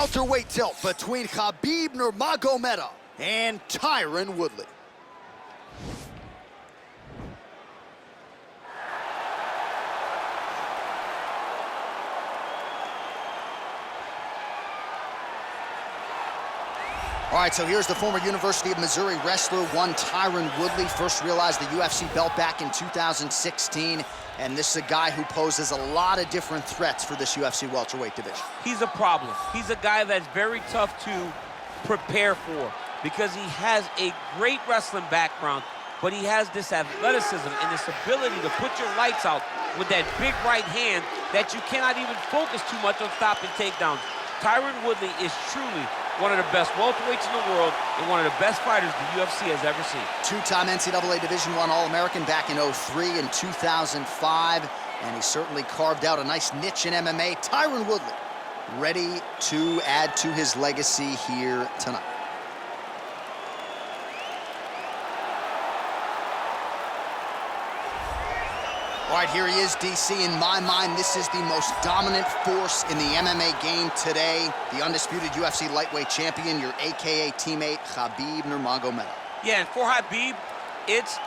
Welterweight tilt between Khabib Nurmagomedov and Tyron Woodley. All right, so here's the former University of Missouri wrestler, one Tyron Woodley. First realized the UFC belt back in 2016, and this is a guy who poses a lot of different threats for this UFC welterweight division. He's a problem. He's a guy that's very tough to prepare for because he has a great wrestling background, but he has this athleticism and this ability to put your lights out with that big right hand that you cannot even focus too much on stopping takedowns. Tyron Woodley is truly one of the best welterweights in the world and one of the best fighters the UFC has ever seen. Two-time NCAA Division I All-American back in 03 and 2005, and he certainly carved out a nice niche in MMA. Tyron Woodley ready to add to his legacy here tonight. All right, here he is, DC. In my mind, this is the most dominant force in the MMA game today. The undisputed UFC lightweight champion, your AKA teammate, Khabib Nurmagomedov. Yeah, and for Khabib, it's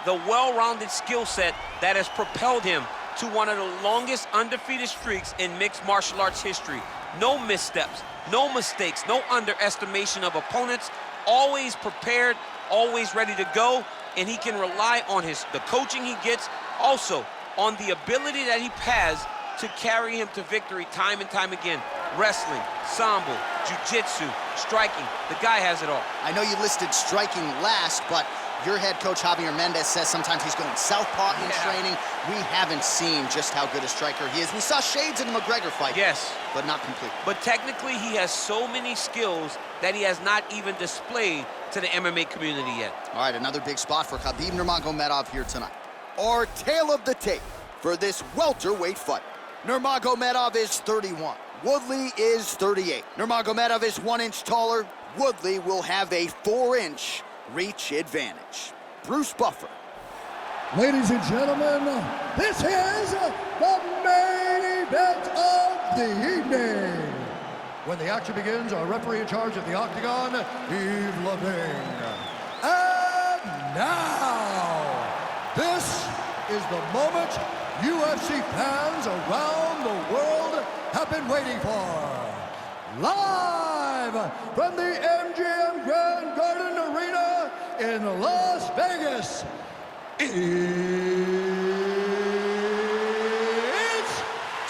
the well-rounded skill set that has propelled him to one of the longest undefeated streaks in mixed martial arts history. No missteps, no mistakes, no underestimation of opponents, always prepared, always ready to go, and he can rely on the coaching he gets, also on the ability that he has to carry him to victory time and time again. Wrestling, sambo, jiu-jitsu, striking, the guy has it all. I know you listed striking last, but your head coach, Javier Mendez, says sometimes he's going southpaw in training. We haven't seen just how good a striker he is. We saw shades in the McGregor fight. Yes. But not completely. But technically, he has so many skills that he has not even displayed to the MMA community yet. All right, another big spot for Khabib Nurmagomedov here tonight. Our tale of the tape for this welterweight fight. Nurmagomedov is 31. Woodley is 38. Nurmagomedov is 1 inch taller. Woodley will have a 4-inch reach advantage. Bruce Buffer. Ladies and gentlemen, this is the main event of the evening. When the action begins, our referee in charge of the Octagon, Yves Levine. And now, this is the moment UFC fans around the world have been waiting for. Live from the MGM Grand Garden Arena in Las Vegas, it's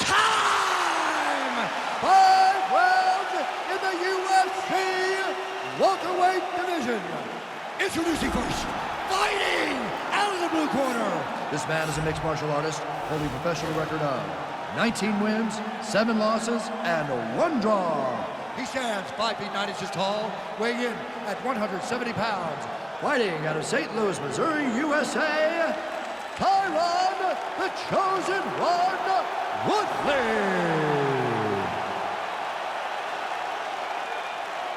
time! 5 rounds in the UFC welterweight division. Introducing first, fighting out of the blue corner. This man is a mixed martial artist, holding a professional record of 19 wins, 7 losses, and 1 draw. He stands 5 feet 9 inches tall, weighing in at 170 pounds. Fighting out of St. Louis, Missouri, USA, Tyron, the Chosen One, Woodley.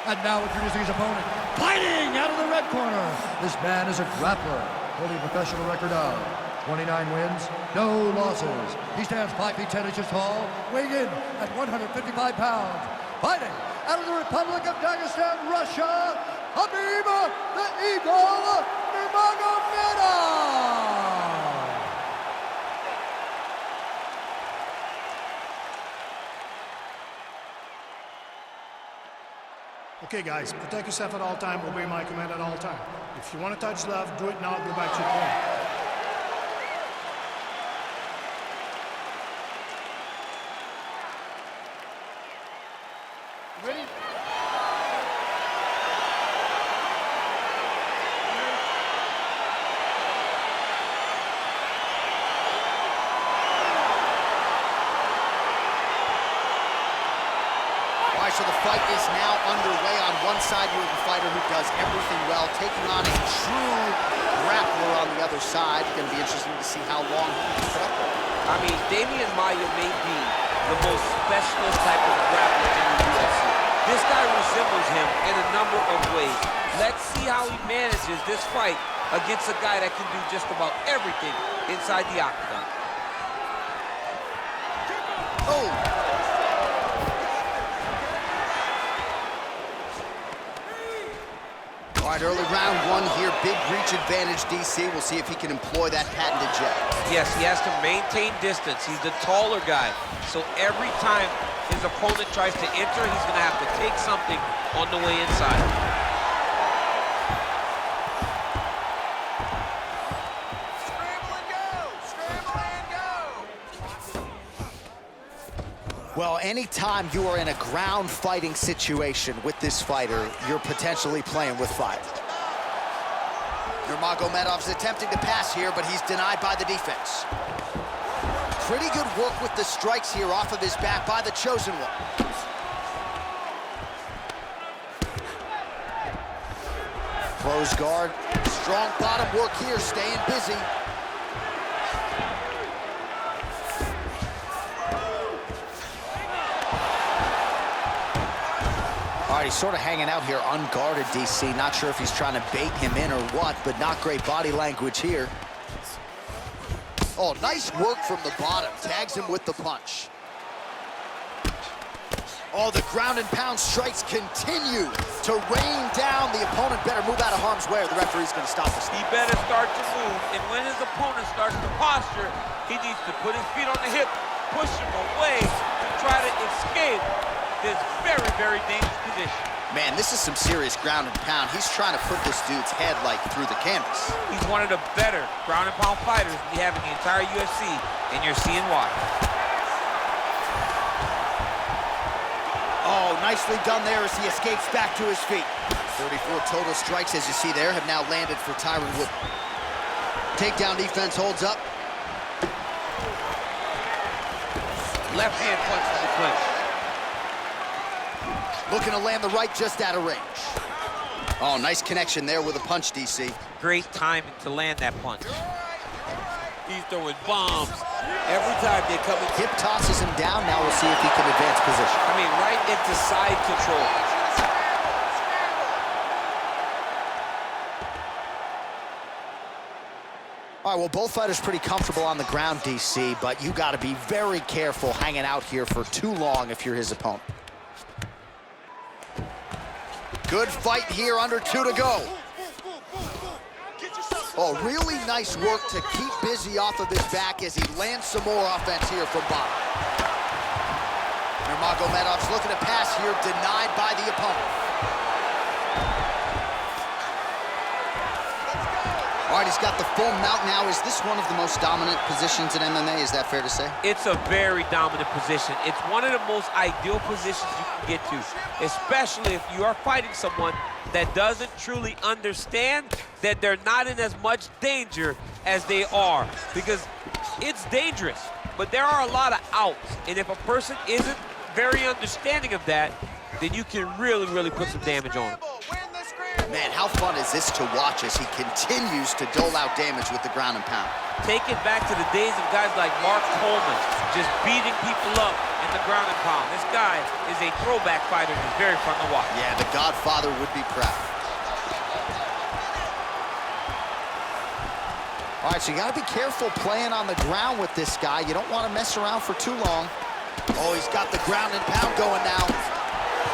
And now introducing his opponent, fighting out of the red corner. This man is a grappler, holding a professional record of 29 wins, no losses. He stands 5 feet 10 inches tall, weighing in at 155 pounds. Fighting out of the Republic of Dagestan, Russia, Khabib the Eagle Nurmagomedov. Okay, guys, protect yourself at all time, obey my command at all time. If you want to touch left, do it now, go back to your corner. Ready? All right, so the fight is now underway. On one side, you have a fighter who does everything well, taking on a true grappler on the other side. It's going to be interesting to see how long he can put up with. I mean, Damian Maia may be the most specialist type of grappler in the UFC. This guy resembles him in a number of ways. Let's see how he manages this fight against a guy that can do just about everything inside the octagon. Oh! All right, early round one here, big reach advantage, DC. We'll see if he can employ that patented jab. Yes, he has to maintain distance. He's the taller guy. So every time his opponent tries to enter, he's gonna have to take something on the way inside. Well, anytime you are in a ground fighting situation with this fighter, you're potentially playing with fire. Nurmagomedov's attempting to pass here, but he's denied by the defense. Pretty good work with the strikes here off of his back by the chosen one. Close guard, strong bottom work here, staying busy. All right, he's sort of hanging out here unguarded, DC. Not sure if he's trying to bait him in or what, but not great body language here. Oh, nice work from the bottom. Tags him with the punch. Oh, the ground and pound strikes continue to rain down. The opponent better move out of harm's way or the referee's going to stop this. He better start to move, and when his opponent starts to posture, he needs to put his feet on the hip, push him away to try to escape this very, very dangerous position. Man, this is some serious ground and pound. He's trying to put this dude's head, like, through the canvas. He's one of the better ground and pound fighters we have in the entire UFC, and you're seeing why. Oh, nicely done there as he escapes back to his feet. 34 total strikes, as you see there, have now landed for Tyron Woodley. Takedown defense holds up. Left hand punch from the clinch. Looking to land the right just out of range. Oh, nice connection there with a punch, DC. Great timing to land that punch. He's throwing bombs every time they come in. Hip tosses him down. Now we'll see if he can advance position. I mean, right into side control. All right, well, both fighters pretty comfortable on the ground, DC, but you got to be very careful hanging out here for too long if you're his opponent. Good fight here, under 2 to go. Oh, really nice work to keep busy off of his back as he lands some more offense here from bottom. Nurmagomedov's looking to pass here, denied by the opponent. All right, he's got the full mount now. Is this one of the most dominant positions in MMA? Is that fair to say? It's a very dominant position. It's one of the most ideal positions you can get to, especially if you are fighting someone that doesn't truly understand that they're not in as much danger as they are, because it's dangerous, but there are a lot of outs, and if a person isn't very understanding of that, then you can really, really put some damage on them. Man, how fun is this to watch as he continues to dole out damage with the ground and pound? Take it back to the days of guys like Mark Coleman, just beating people up in the ground and pound. This guy is a throwback fighter. He's very fun to watch. Yeah, the Godfather would be proud. All right, so you got to be careful playing on the ground with this guy. You don't want to mess around for too long. Oh, he's got the ground and pound going now.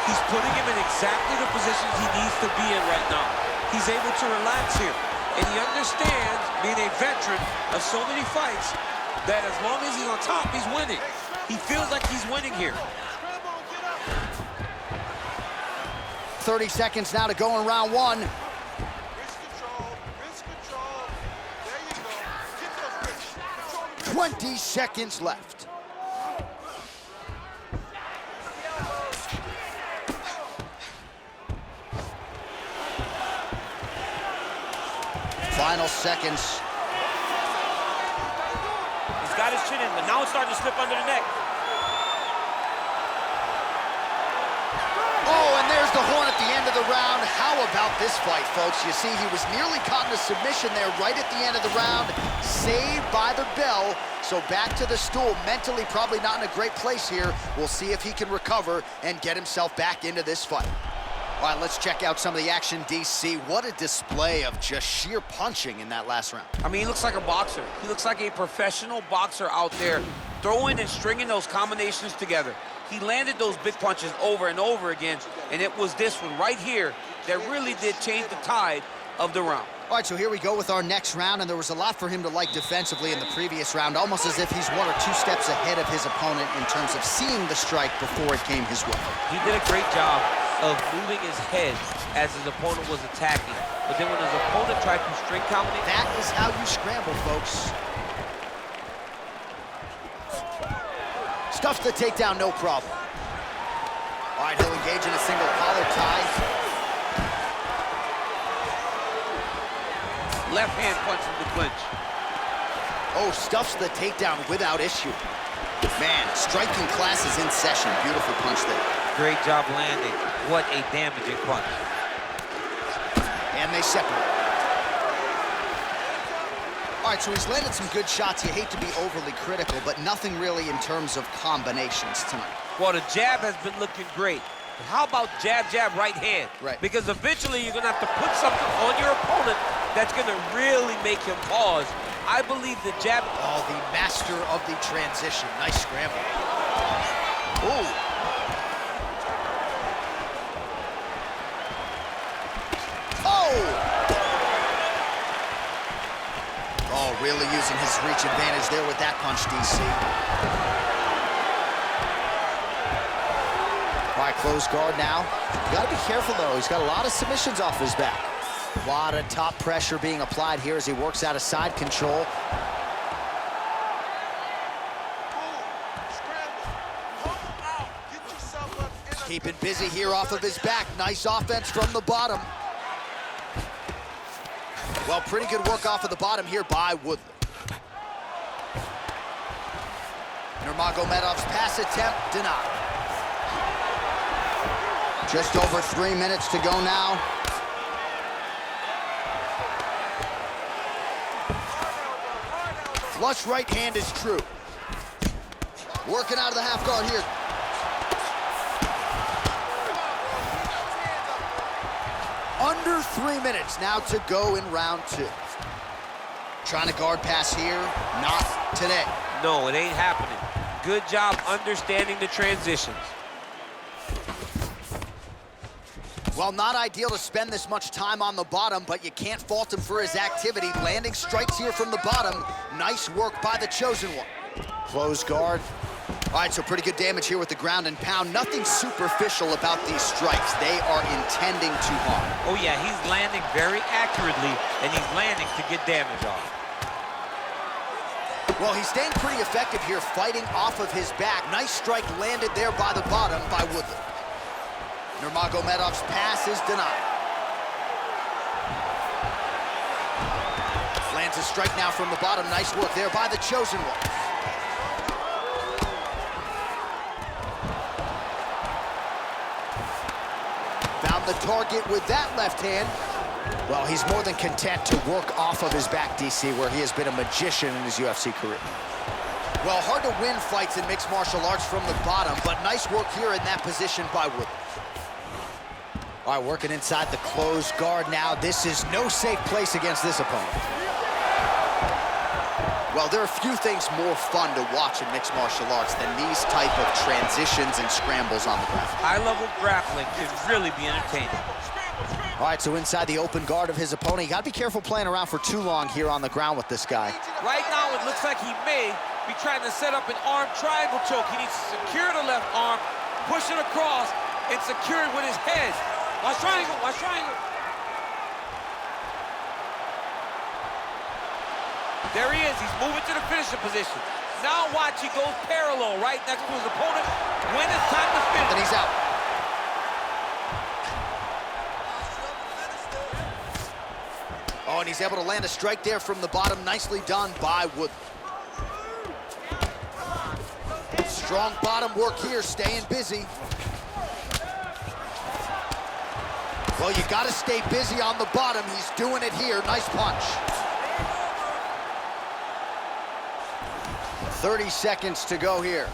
He's putting him in exactly the positions he needs to be in right now. He's able to relax here. And he understands, being a veteran of so many fights, that as long as he's on top, he's winning. He feels like he's winning here. 30 seconds now to go in round one. Wrist control. There you go. Get those wrists. Control the 20 seconds left. Final seconds. He's got his chin in, but now it's starting to slip under the neck. Oh, and there's the horn at the end of the round. How about this fight, folks? You see, he was nearly caught in a submission there right at the end of the round. Saved by the bell. So back to the stool. Mentally probably not in a great place here. We'll see if he can recover and get himself back into this fight. All right, let's check out some of the action, DC. What a display of just sheer punching in that last round. I mean, he looks like a boxer. He looks like a professional boxer out there, throwing and stringing those combinations together. He landed those big punches over and over again, and it was this one right here that really did change the tide of the round. All right, so here we go with our next round, and there was a lot for him to like defensively in the previous round, almost as if he's 1 or 2 steps ahead of his opponent in terms of seeing the strike before it came his way. He did a great job of moving his head as his opponent was attacking, but then when his opponent tried to string combinate, That is how you scramble, folks. Stuffs the takedown, no problem. All right, he'll engage in a single collar tie. left hand punch from the clinch. Oh, stuffs the takedown without issue. Man, striking class is in session. Beautiful punch there. Great job landing. What a damaging punch. And they separate. All right, so he's landed some good shots. You hate to be overly critical, but nothing really in terms of combinations tonight. Well, the jab has been looking great. But how about jab, jab, right hand? Right. Because eventually you're going to have to put something on your opponent that's going to really make him pause. I believe the jab... Oh, the master of the transition. Nice scramble. Ooh. Oh! Oh, really using his reach advantage there with that punch, DC. All right, close guard now. You gotta be careful, though. He's got a lot of submissions off his back. A lot of top pressure being applied here as he works out of side control. Keeping busy here off of his back. Nice offense from the bottom. Well, pretty good work off of the bottom here by Woodley. Nurmagomedov's pass attempt denied. Just over 3 minutes to go now. Flush right hand is true. Working out of the half guard here. Under 3 minutes now to go in round 2. Trying to guard pass here, not today. No, it ain't happening. Good job understanding the transitions. Well, not ideal to spend this much time on the bottom, but you can't fault him for his activity. Landing strikes here from the bottom. Nice work by the chosen one. Close guard. All right, so pretty good damage here with the ground and pound. Nothing superficial about these strikes. They are intending to harm. Oh, yeah, he's landing very accurately, and he's landing to get damage off. Well, he's staying pretty effective here, fighting off of his back. Nice strike landed there by the bottom by Woodley. Nurmagomedov's pass is denied. Lands a strike now from the bottom. Nice work there by the chosen one. Found the target with that left hand. Well, he's more than content to work off of his back, DC, where he has been a magician in his UFC career. Well, hard to win fights in mixed martial arts from the bottom, but nice work here in that position by Woodley. All right, working inside the closed guard now. This is no safe place against this opponent. Well, there are few things more fun to watch in mixed martial arts than these type of transitions and scrambles on the ground. High-level grappling can really be entertaining. All right, so inside the open guard of his opponent. You got to be careful playing around for too long here on the ground with this guy. Right now, it looks like he may be trying to set up an arm triangle choke. He needs to secure the left arm, push it across, and secure it with his head. Watch triangle, watch triangle. There he is, he's moving to the finisher position. Now watch, he goes parallel right next to his opponent. When it's time to finish. And he's out. Oh, and he's able to land a strike there from the bottom. Nicely done by Woodley. Strong bottom work here, staying busy. Well, you got to stay busy on the bottom. He's doing it here. Nice punch. 30 seconds to go here.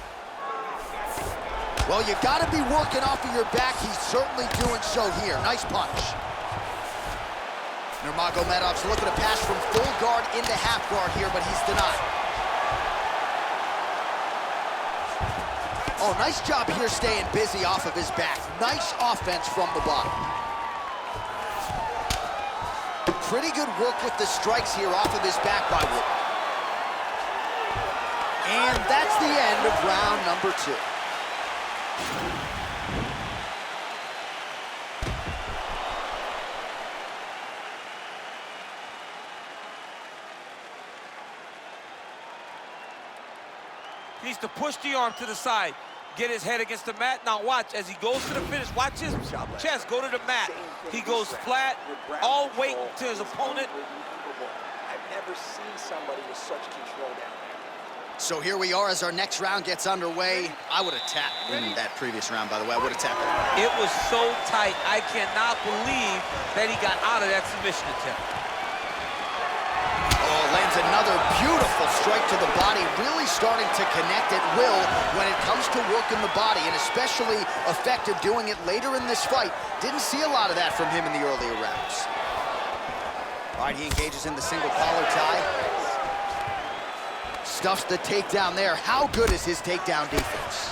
Well, you got to be working off of your back. He's certainly doing so here. Nice punch. Nurmagomedov's looking to pass from full guard into half guard here, but he's denied. Oh, nice job here staying busy off of his back. Nice offense from the bottom. Pretty good work with the strikes here off of his back by Woodley. And that's the end of round number 2. He needs to push the arm to the side, get his head against the mat. Now watch, as he goes to the finish, watch his chest go to the mat. He goes flat, all weight to his opponent. I've never seen somebody with such control down there. So here we are as our next round gets underway. I would have tapped in that previous round, by the way. I would have tapped it. It was so tight. I cannot believe that he got out of that submission attempt. Oh, lands another beautiful strike to the body, really starting to connect at will when it comes to working the body, and especially effective doing it later in this fight. Didn't see a lot of that from him in the earlier rounds. All right, he engages in the single collar tie. Stuffs the takedown there. How good is his takedown defense?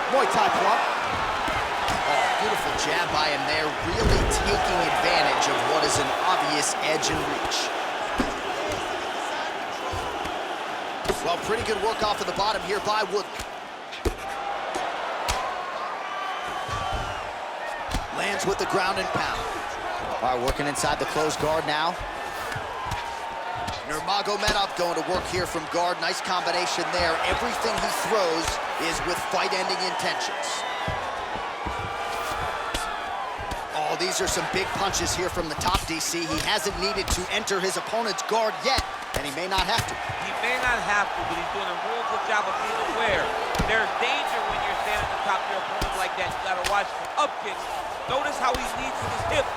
Muay Thai plump. Oh, beautiful jab by him there, really taking advantage of what is an obvious edge and reach. Well, pretty good work off of the bottom here by Woodley. Lands with the ground and pound. All right, working inside the closed guard now. Nurmagomedov going to work here from guard. Nice combination there. Everything he throws is with fight-ending intentions. Oh, these are some big punches here from the top, DC. He hasn't needed to enter his opponent's guard yet, and he may not have to. He may not have to, but he's doing a real good job of being aware. There's danger when you're standing on top of your opponent like that. You gotta watch for up kicks. Notice how he leads with his hip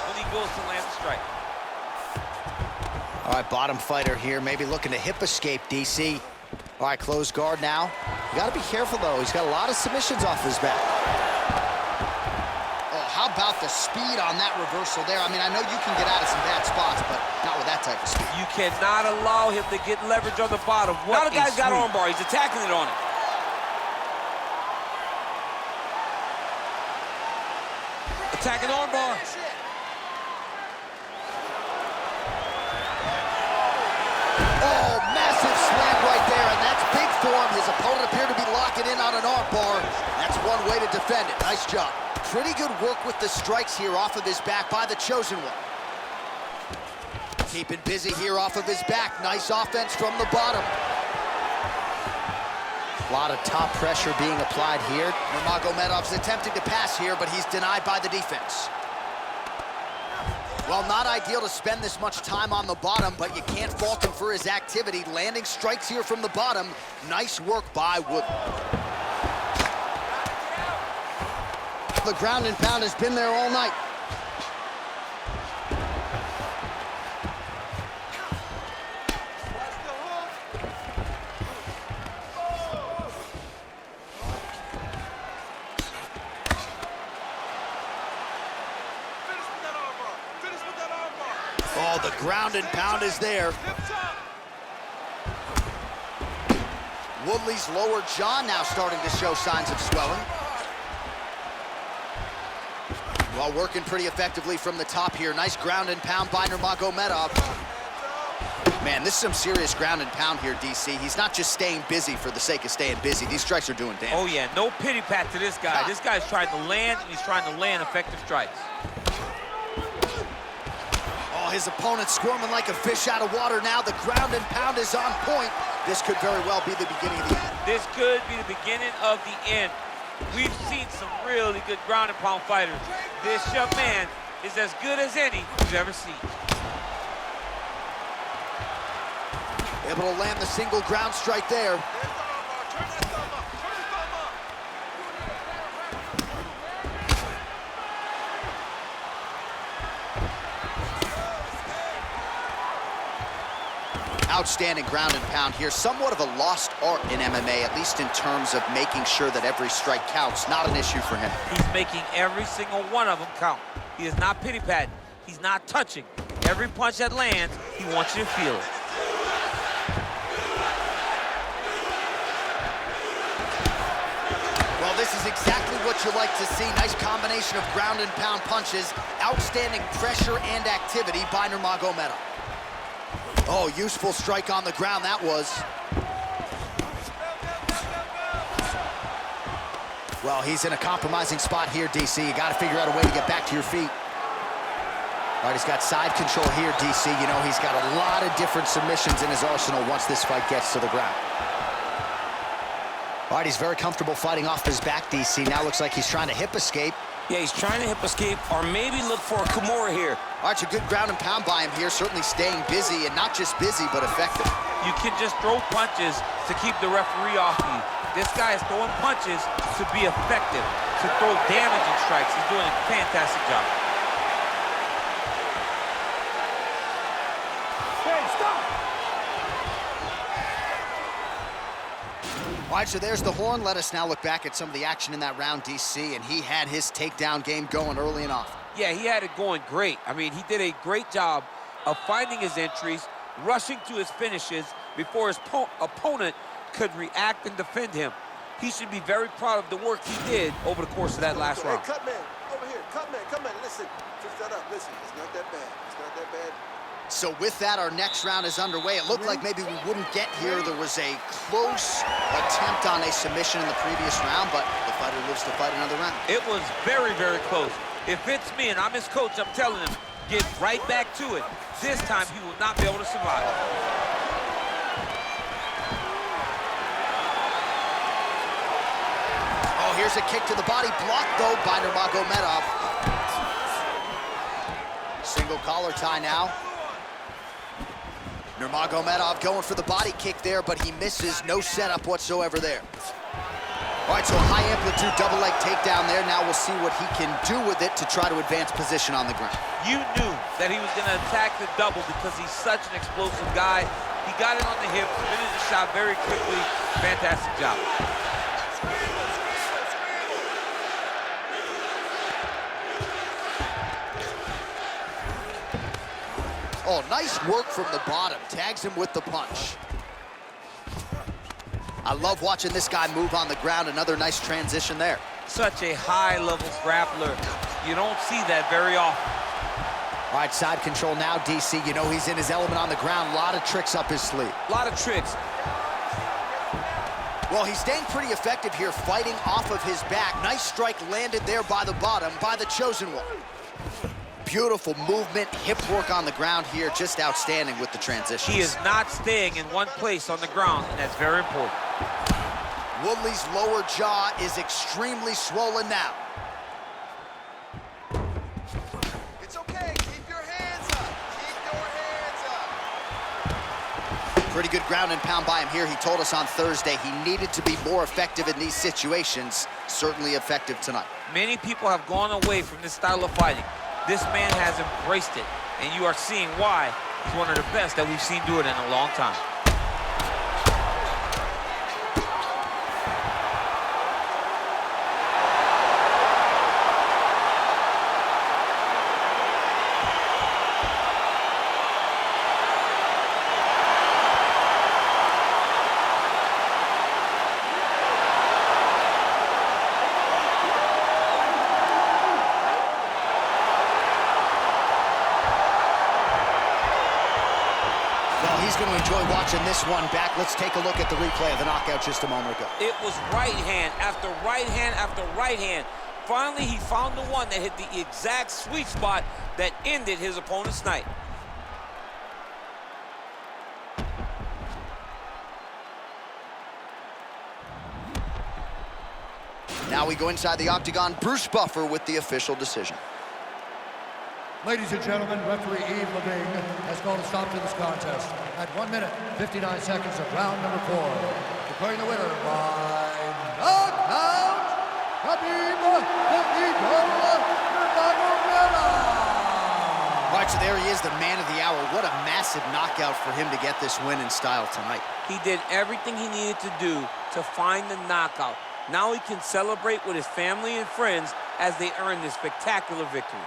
when he goes to land the strike. All right, bottom fighter here, maybe looking to hip escape, DC. All right, closed guard now. You gotta be careful, though. He's got a lot of submissions off his back. Oh, how about the speed on that reversal there? I mean, I know you can get out of some bad spots, but not with that type of speed. You cannot allow him to get leverage on the bottom. Now the guy's got armbar. He's attacking it on it. Attacking armbar. Oh, massive slam right there, and that's big for him. His opponent appeared to be locking in on an armbar. That's one way to defend it. Nice job. Pretty good work with the strikes here off of his back by the chosen one. Keeping busy here off of his back. Nice offense from the bottom. A lot of top pressure being applied here. Nurmagomedov's attempting to pass here, but he's denied by the defense. Well, not ideal to spend this much time on the bottom, but you can't fault him for his activity. Landing strikes here from the bottom. Nice work by Woodley. The ground and pound has been there all night. Oh, the ground and pound is there. Woodley's lower jaw now starting to show signs of swelling. Well, working pretty effectively from the top here. Nice ground and pound by Nurmagomedov. Man, this is some serious ground and pound here, DC. He's not just staying busy for the sake of staying busy. These strikes are doing damage. Oh, yeah, no pity pat to this guy. This guy's trying to land, and he's trying to land effective strikes. Oh, his opponent's squirming like a fish out of water now. The ground and pound is on point. This could very well be the beginning of the end. This could be the beginning of the end. We've seen some really good ground and pound fighters. This young man is as good as any you've ever seen. Able to land the single ground strike there. Outstanding ground and pound here. Somewhat of a lost art in MMA, at least in terms of making sure that every strike counts. Not an issue for him. He's making every single one of them count. He is not pity-patting. He's not touching. Every punch that lands, he wants you to feel it. this is exactly what you like to see. Nice combination of ground and pound punches. Outstanding pressure and activity by Nurmagomedov. Oh, useful strike on the ground, that was. Well, he's in a compromising spot here, DC. You got to figure out a way to get back to your feet. All right, he's got side control here, DC. You know, he's got a lot of different submissions in his arsenal once this fight gets to the ground. All right, he's very comfortable fighting off his back, DC. Now looks like he's trying to hip escape. Yeah, he's trying to hip escape or maybe look for a Kimura here. All right, it's a good ground and pound by him here, certainly staying busy, and not just busy, but effective. You can just throw punches to keep the referee off you. This guy is throwing punches to be effective, to throw damaging strikes. He's doing a fantastic job. Hey, stop! All right, so there's the horn. Let us now look back at some of the action in that round, DC, and he had his takedown game going early and often. Yeah, he had it going great. I mean, he did a great job of finding his entries, rushing to his finishes before his opponent could react and defend him. He should be very proud of the work he did over the course of that last round. Hey, cut man, over here, cut man, come on, listen, fix that up, listen, it's not that bad, it's not that bad. So with that, our next round is underway. It looked like maybe we wouldn't get here. There was a close attempt on a submission in the previous round, but the fighter lives to fight another round. It was very, very close. If it's me and I'm his coach, I'm telling him, get right back to it. This time, he will not be able to survive. Oh, here's a kick to the body, blocked though by Nurmagomedov. Single collar tie now. Nurmagomedov going for the body kick there, but he misses. No setup whatsoever there. All right, so a high amplitude double leg takedown there. Now we'll see what he can do with it to try to advance position on the ground. You knew that he was going to attack the double because he's such an explosive guy. He got it on the hip, finished the shot very quickly. Fantastic job. Oh, nice work from the bottom. Tags him with the punch. I love watching this guy move on the ground. Another nice transition there. Such a high-level grappler. You don't see that very often. All right, side control now, DC. You know he's in his element on the ground. A lot of tricks up his sleeve. A lot of tricks. Well, he's staying pretty effective here, fighting off of his back. Nice strike landed there by the bottom, by the chosen one. Beautiful movement, hip work on the ground here, just outstanding with the transitions. He is not staying in one place on the ground, and that's very important. Woodley's lower jaw is extremely swollen now. It's okay, keep your hands up, keep your hands up. Pretty good ground and pound by him here. He told us on Thursday he needed to be more effective in these situations. Certainly effective tonight. Many people have gone away from this style of fighting. This man has embraced it, and you are seeing why he's one of the best that we've seen do it in a long time. He's going to enjoy watching this one back. Let's take a look at the replay of the knockout just a moment ago. It was right hand after right hand after right hand. Finally, he found the one that hit the exact sweet spot that ended his opponent's night. Now we go inside the octagon. Bruce Buffer with the official decision. Ladies and gentlemen, referee Yves Levine has called a stop to this contest at 1 minute, 59 seconds of round number 4. Declaring the winner by knockout, Khabib Nurmagomedov. All right, so there he is, the man of the hour. What a massive knockout for him to get this win in style tonight. He did everything he needed to do to find the knockout. Now he can celebrate with his family and friends as they earn this spectacular victory.